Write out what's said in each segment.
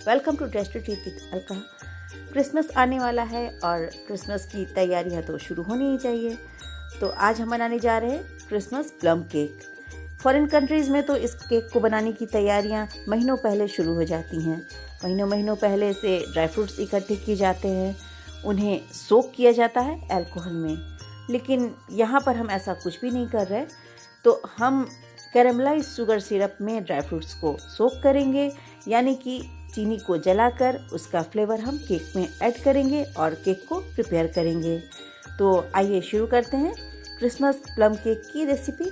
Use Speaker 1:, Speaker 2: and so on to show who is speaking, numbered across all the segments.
Speaker 1: Welcome to tasty treat with Alka. Christmas आने वाला है और क्रिसमस की तैयारियां तो शुरू होनी ही चाहिए। तो आज हम बनाने जा रहे हैं Christmas plum cake. Foreign countries में तो इस केक को बनाने की तैयारियां महीनों पहले शुरू हो जाती हैं। महीनों पहले से ड्राई फ्रूट्स इकट्ठे किए जाते हैं, उन्हें सोक किया जाता है अल्कोहल में। लेकिन यहाँ पर हम ऐसा कुछ भी नहीं कर रहे, तो हम कैरेमलाइज शुगर सिरप में ड्राई फ्रूट्स को सोक करेंगे, यानी कि चीनी को जलाकर उसका फ्लेवर हम केक में ऐड करेंगे और केक को प्रिपेयर करेंगे। तो आइए शुरू करते हैं क्रिसमस प्लम केक की रेसिपी।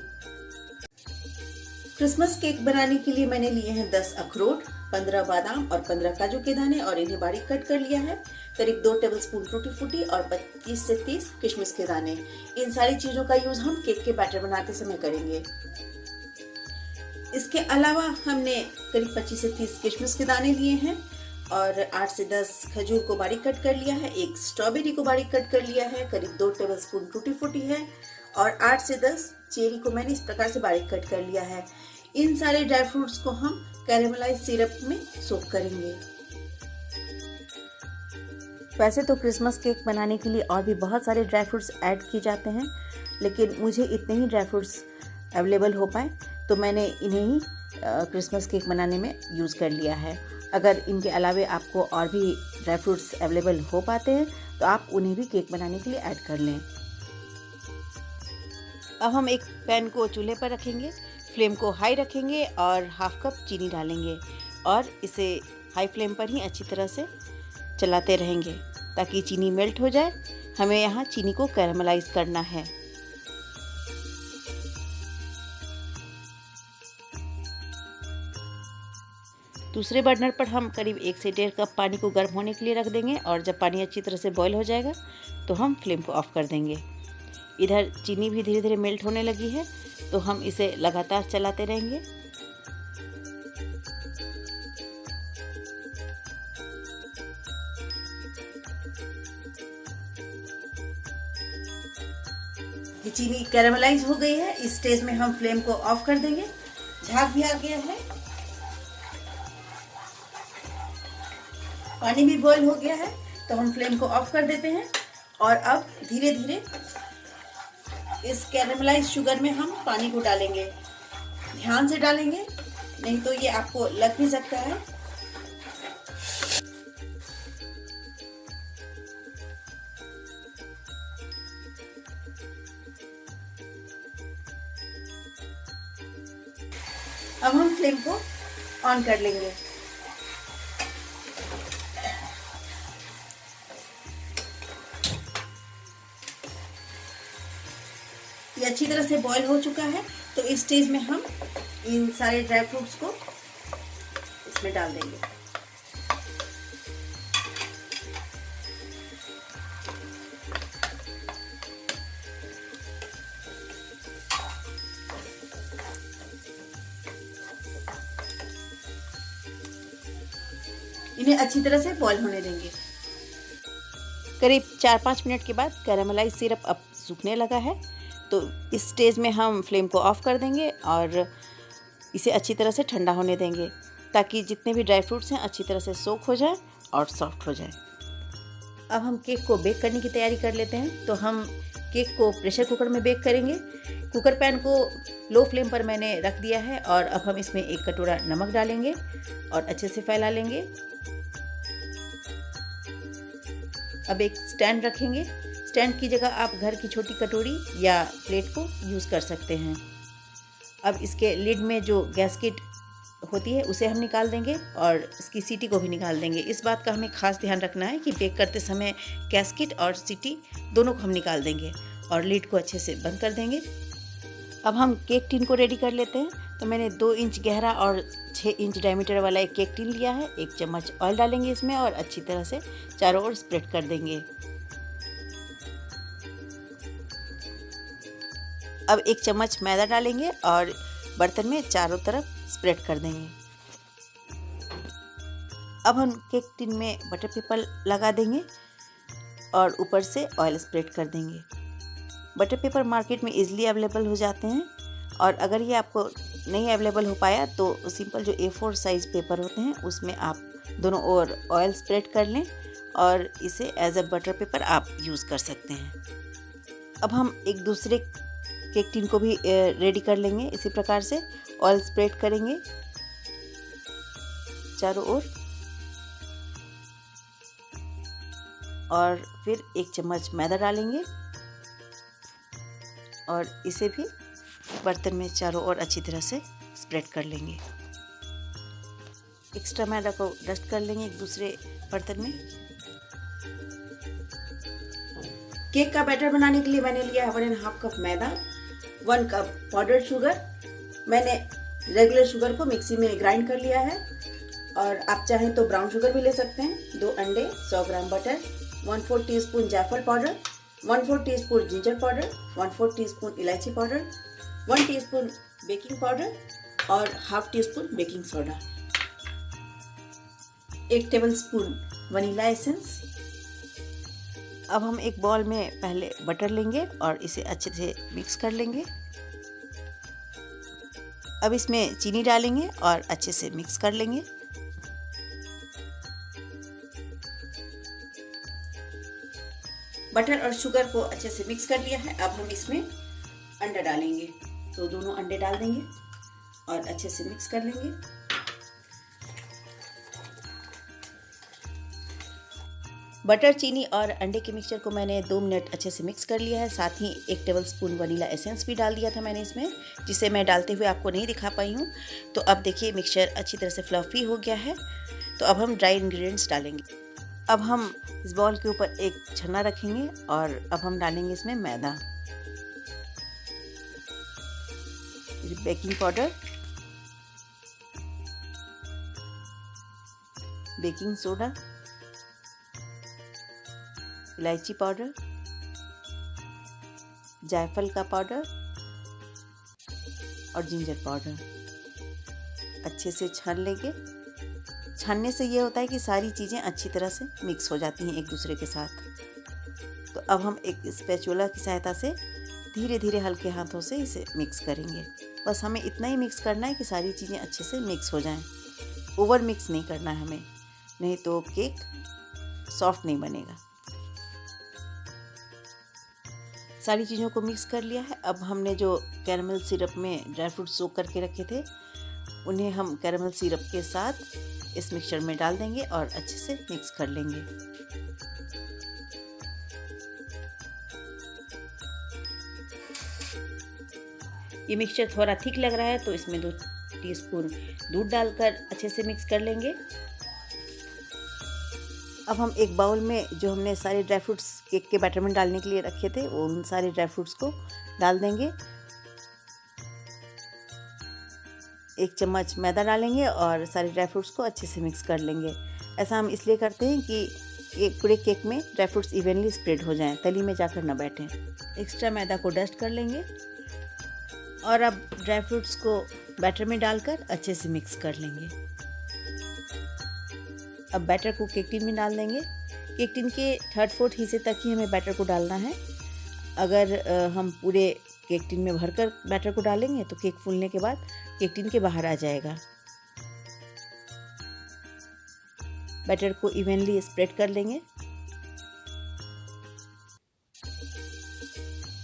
Speaker 1: क्रिसमस केक बनाने के लिए मैंने लिए हैं 10 अखरोट, 15 बादाम और 15 काजू के दाने और इन्हें बारीक कट कर लिया है। करीब 2 टेबलस्पून टूटी फ्रूटी और 25 से 30 किशमिश के दाने। इन सारी चीज़ों का यूज़ हम केक के बैटर बनाते समय करेंगे। इसके अलावा हमने करीब 25 से 30 किशमिश के दाने लिए हैं और 8 से 10 खजूर को बारीक कट कर लिया है। एक स्ट्रॉबेरी को बारीक कट कर लिया है। करीब 2 टेबलस्पून टूटी फ्रूटी है और 8 से 10 चेरी को मैंने इस प्रकार से बारीक कट कर लिया है। इन सारे ड्राई फ्रूट्स को हम कैरेमलाइज सिरप में सोक करेंगे। वैसे तो क्रिसमस केक बनाने के लिए और भी बहुत सारे ड्राई फ्रूट्स ऐड किए जाते हैं, लेकिन मुझे इतने ही ड्राई फ्रूट्स अवेलेबल हो पाए तो मैंने इन्हें ही क्रिसमस केक बनाने में यूज़ कर लिया है। अगर इनके अलावे आपको और भी ड्राई फ्रूट्स अवेलेबल हो पाते हैं तो आप उन्हें भी केक बनाने के लिए ऐड कर लें। अब हम एक पैन को चूल्हे पर रखेंगे, फ्लेम को हाई रखेंगे और हाफ कप चीनी डालेंगे और इसे हाई फ्लेम पर ही अच्छी तरह से चलाते रहेंगे ताकि चीनी मेल्ट हो जाए। हमें यहाँ चीनी को कैरेमलाइज करना है। दूसरे बर्नर पर हम करीब 1 से 1.5 कप पानी को गर्म होने के लिए रख देंगे और जब पानी अच्छी तरह से बॉईल हो जाएगा तो हम फ्लेम को ऑफ कर देंगे। इधर चीनी भी धीरे धीरे मेल्ट होने लगी है, तो हम इसे लगातार चलाते रहेंगे। ये चीनी कैरेमलाइज हो गई है। इस स्टेज में हम फ्लेम को ऑफ कर देंगे। झाग भी आ गया है, पानी भी बॉईल हो गया है, तो हम फ्लेम को ऑफ कर देते हैं और अब धीरे धीरे इस कैरेमलाइज शुगर में हम पानी को डालेंगे। ध्यान से डालेंगे, नहीं तो ये आपको लग भी सकता है। अब हम फ्लेम को ऑन कर लेंगे। ये अच्छी तरह से बॉईल हो चुका है, तो इस स्टेज में हम इन सारे ड्राई फ्रूट्स को इसमें डाल देंगे। इन्हें अच्छी तरह से बॉईल होने देंगे। करीब 4-5 मिनट के बाद कैरेमलाइज सिरप अब सूखने लगा है, तो इस स्टेज में हम फ्लेम को ऑफ कर देंगे और इसे अच्छी तरह से ठंडा होने देंगे ताकि जितने भी ड्राई फ्रूट्स हैं अच्छी तरह से सोक हो जाए और सॉफ्ट हो जाए। अब हम केक को बेक करने की तैयारी कर लेते हैं। तो हम केक को प्रेशर कुकर में बेक करेंगे। कुकर पैन को लो फ्लेम पर मैंने रख दिया है और अब हम इसमें 1 कटोरा नमक डालेंगे और अच्छे से फैला लेंगे। अब एक स्टैंड रखेंगे। स्टैंड की जगह आप घर की छोटी कटोरी या प्लेट को यूज़ कर सकते हैं। अब इसके लिड में जो गैस्केट होती है उसे हम निकाल देंगे और इसकी सीटी को भी निकाल देंगे। इस बात का हमें खास ध्यान रखना है कि बेक करते समय गैस्केट और सीटी दोनों को हम निकाल देंगे और लिड को अच्छे से बंद कर देंगे। अब हम केक टिन को रेडी कर लेते हैं। तो मैंने 2 इंच गहरा और 6 इंच डायमीटर वाला एक केक टिन लिया है। 1 चम्मच ऑयल डालेंगे इसमें और अच्छी तरह से चारों ओर स्प्रेड कर देंगे। अब 1 चम्मच मैदा डालेंगे और बर्तन में चारों तरफ स्प्रेड कर देंगे। अब हम केक टिन में बटर पेपर लगा देंगे और ऊपर से ऑयल स्प्रेड कर देंगे। बटर पेपर मार्केट में इजीली अवेलेबल हो जाते हैं और अगर ये आपको नहीं अवेलेबल हो पाया तो सिंपल जो A4 साइज़ पेपर होते हैं उसमें आप दोनों ओर ऑयल स्प्रेड कर लें और इसे एज अ बटर पेपर आप यूज़ कर सकते हैं। अब हम एक दूसरे केक टिन को भी रेडी कर लेंगे। इसी प्रकार से ऑयल स्प्रेड करेंगे चारों ओर और फिर 1 चम्मच मैदा डालेंगे और इसे भी बर्तन में चारों ओर अच्छी तरह से स्प्रेड कर लेंगे। एक्स्ट्रा मैदा को डस्ट कर लेंगे एक दूसरे बर्तन में। केक का बैटर बनाने के लिए मैंने लिया है 1.5 कप मैदा, 1 कप पाउडर्ड शुगर। मैंने रेगुलर शुगर को मिक्सी में ग्राइंड कर लिया है और आप चाहें तो ब्राउन शुगर भी ले सकते हैं। 2 अंडे, 100 ग्राम बटर, 1/4 टीस्पून जायफल powder, 1/4 teaspoon ginger powder, 1/4 teaspoon इलायची पाउडर, 1 टीस्पून बेकिंग पाउडर और ½ teaspoon baking soda, 1 tablespoon vanilla essence. अब हम एक बॉल में पहले बटर लेंगे और इसे अच्छे से मिक्स कर लेंगे। अब इसमें चीनी डालेंगे और अच्छे से मिक्स कर लेंगे। बटर और शुगर को अच्छे से मिक्स कर लिया है। अब हम इसमें अंडा डालेंगे, तो दोनों अंडे डाल देंगे और अच्छे से मिक्स कर लेंगे। बटर, चीनी और अंडे के मिक्सचर को मैंने 2 मिनट अच्छे से मिक्स कर लिया है। साथ ही 1 टेबलस्पून वनीला एसेंस भी डाल दिया था मैंने इसमें, जिसे मैं डालते हुए आपको नहीं दिखा पाई हूँ। तो अब देखिए मिक्सचर अच्छी तरह से फ्लफी हो गया है। तो अब हम ड्राई इंग्रेडिएंट्स डालेंगे। अब हम इस बॉल के ऊपर एक छन्ना रखेंगे और अब हम डालेंगे इसमें मैदा, बेकिंग पाउडर, बेकिंग सोडा, इलायची पाउडर, जायफल का पाउडर और जिंजर पाउडर। अच्छे से छान लेंगे। छानने से ये होता है कि सारी चीज़ें अच्छी तरह से मिक्स हो जाती हैं एक दूसरे के साथ। तो अब हम एक स्पैचुला की सहायता से धीरे धीरे हल्के हाथों से इसे मिक्स करेंगे। बस हमें इतना ही मिक्स करना है कि सारी चीज़ें अच्छे से मिक्स हो जाएं। ओवर मिक्स नहीं करना है हमें, नहीं तो केक सॉफ्ट नहीं बनेगा। सारी चीज़ों को मिक्स कर लिया है। अब हमने जो कैरमल सिरप में ड्राई फ्रूट सोक करके रखे थे, उन्हें हम कैरमल सिरप के साथ इस मिक्सचर में डाल देंगे और अच्छे से मिक्स कर लेंगे। ये मिक्सचर थोड़ा थिक लग रहा है तो इसमें 2 टीस्पून दूध डालकर अच्छे से मिक्स कर लेंगे। अब हम एक बाउल में जो हमने सारे ड्राई फ्रूट्स केक के बैटर में डालने के लिए रखे थे, उन सारे ड्राई फ्रूट्स को डाल देंगे। 1 चम्मच मैदा डालेंगे और सारे ड्राई फ्रूट्स को अच्छे से मिक्स कर लेंगे। ऐसा हम इसलिए करते हैं कि पूरे केक में ड्राई फ्रूट्स इवनली स्प्रेड हो जाएं, तली में जाकर ना बैठें। एक्स्ट्रा मैदा को डस्ट कर लेंगे और अब ड्राई फ्रूट्स को बैटर में डालकर अच्छे से मिक्स कर लेंगे। अब बैटर को केक टिन में डाल देंगे। केक टिन के 3/4 हिस्से तक ही हमें बैटर को डालना है। अगर हम पूरे केक टिन में भरकर बैटर को डालेंगे तो केक फूलने के बाद केक टिन के बाहर आ जाएगा। बैटर को इवनली स्प्रेड कर लेंगे।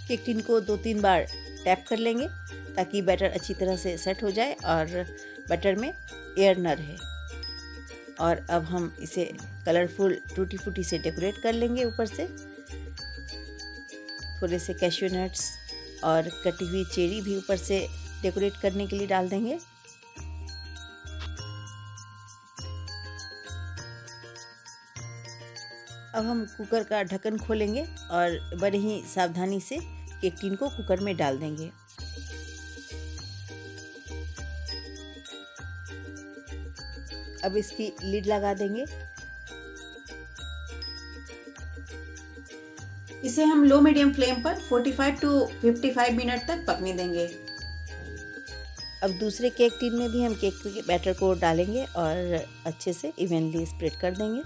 Speaker 1: केक टिन को 2-3 बार टैप कर लेंगे ताकि बैटर अच्छी तरह से सेट हो जाए और बैटर में एयर न रहे। और अब हम इसे कलरफुल टूटी फ्रूटी से डेकोरेट कर लेंगे। ऊपर से थोड़े से कैश्यू नट्स और कटी हुई चेरी भी ऊपर से डेकोरेट करने के लिए डाल देंगे। अब हम कुकर का ढक्कन खोलेंगे और बड़े ही सावधानी से केक टिन को कुकर में डाल देंगे। अब इसकी लिड लगा देंगे। इसे हम लो मीडियम फ्लेम पर 45 to 55 मिनट तक पकने देंगे। अब दूसरे केक टिन में भी हम केक के बैटर को डालेंगे और अच्छे से इवनली स्प्रेड कर देंगे।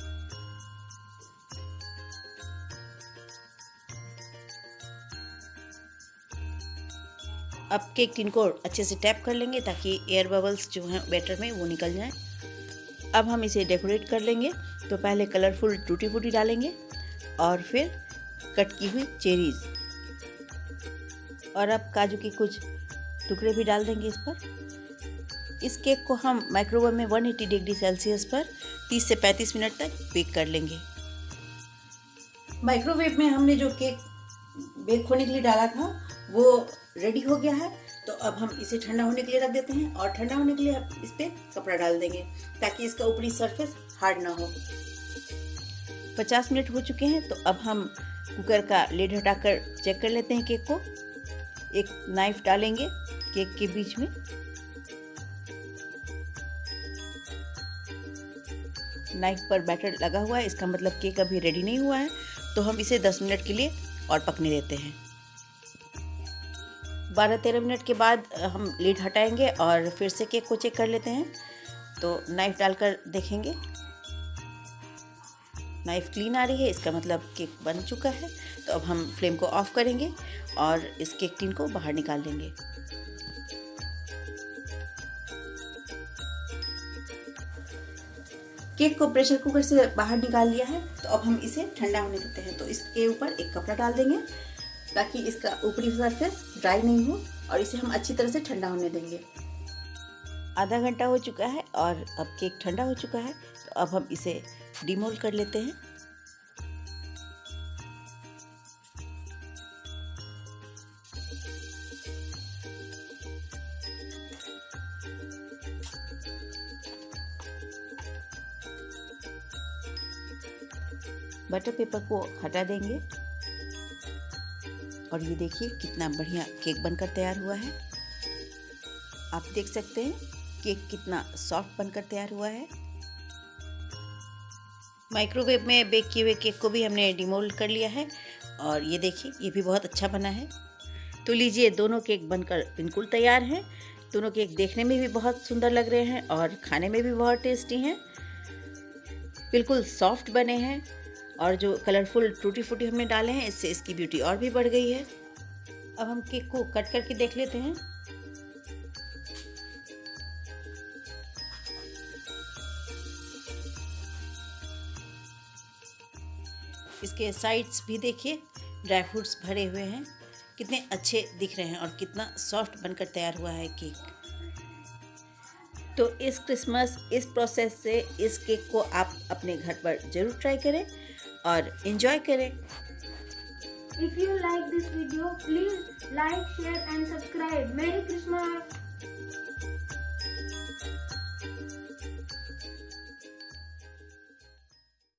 Speaker 1: अब केक टिन को अच्छे से टैप कर लेंगे ताकि एयर बबल्स जो हैं बैटर में वो निकल जाएं। अब हम इसे डेकोरेट कर लेंगे। तो पहले कलरफुल टूटी फ्रूटी डालेंगे और फिर कट की हुई चेरीज़, और अब काजू के कुछ टुकड़े भी डाल देंगे इस पर। इस केक को हम माइक्रोवेव में 180 डिग्री सेल्सियस पर 30 से 35 मिनट तक बेक कर लेंगे। माइक्रोवेव में हमने जो केक बेक होने के लिए डाला था वो रेडी हो गया है। तो अब हम इसे ठंडा होने के लिए रख देते हैं, और ठंडा होने के लिए इस पर कपड़ा डाल देंगे ताकि इसका ऊपरी सरफेस हार्ड ना हो। 50 मिनट हो चुके हैं। तो अब हम कुकर का लिड हटाकर चेक कर लेते हैं केक को। एक नाइफ डालेंगे केक के बीच में, नाइफ पर बैटर लगा हुआ है, इसका मतलब केक अभी रेडी नहीं हुआ है। तो हम इसे 10 मिनट के लिए और पकने देते हैं। 12-13 मिनट के बाद हम लिड हटाएंगे और फिर से केक को चेक कर लेते हैं। तो नाइफ डालकर देखेंगे, नाइफ क्लीन आ रही है, इसका मतलब केक बन चुका है। तो अब हम फ्लेम को ऑफ करेंगे और इस केक टिन को बाहर निकाल लेंगे। केक को प्रेशर कुकर से बाहर निकाल लिया है। तो अब हम इसे ठंडा होने देते हैं। तो इसके ऊपर एक कपड़ा डाल देंगे ताकि इसका ऊपरी सरफेस ड्राई नहीं हो, और इसे हम अच्छी तरह से ठंडा होने देंगे। आधा घंटा हो चुका है और अब केक ठंडा हो चुका है। तो अब हम इसे डिमोल्ड कर लेते हैं। बटर पेपर को हटा देंगे, और ये देखिए कितना बढ़िया केक बनकर तैयार हुआ है। आप देख सकते हैं केक कितना सॉफ्ट बनकर तैयार हुआ है। माइक्रोवेव में बेक किए हुए केक को भी हमने डिमोल्ड कर लिया है, और ये देखिए ये भी बहुत अच्छा बना है। तो लीजिए, दोनों केक बनकर बिल्कुल तैयार हैं। दोनों केक देखने में भी बहुत सुंदर लग रहे हैं और खाने में भी बहुत टेस्टी हैं। बिल्कुल सॉफ्ट बने हैं, और जो कलरफुल टूटी फ्रूटी हमने डाले हैं इससे इसकी ब्यूटी और भी बढ़ गई है। अब हम केक को कट करके देख लेते हैं। इसके साइड्स भी देखिए, ड्राई फ्रूट्स भरे हुए हैं, कितने अच्छे दिख रहे हैं और कितना सॉफ्ट बनकर तैयार हुआ है केक। तो इस क्रिसमस इस प्रोसेस से इस केक को आप अपने घर पर ज़रूर ट्राई करें और एंजॉय करें।
Speaker 2: If you like this video, please like, share and subscribe. Merry Christmas!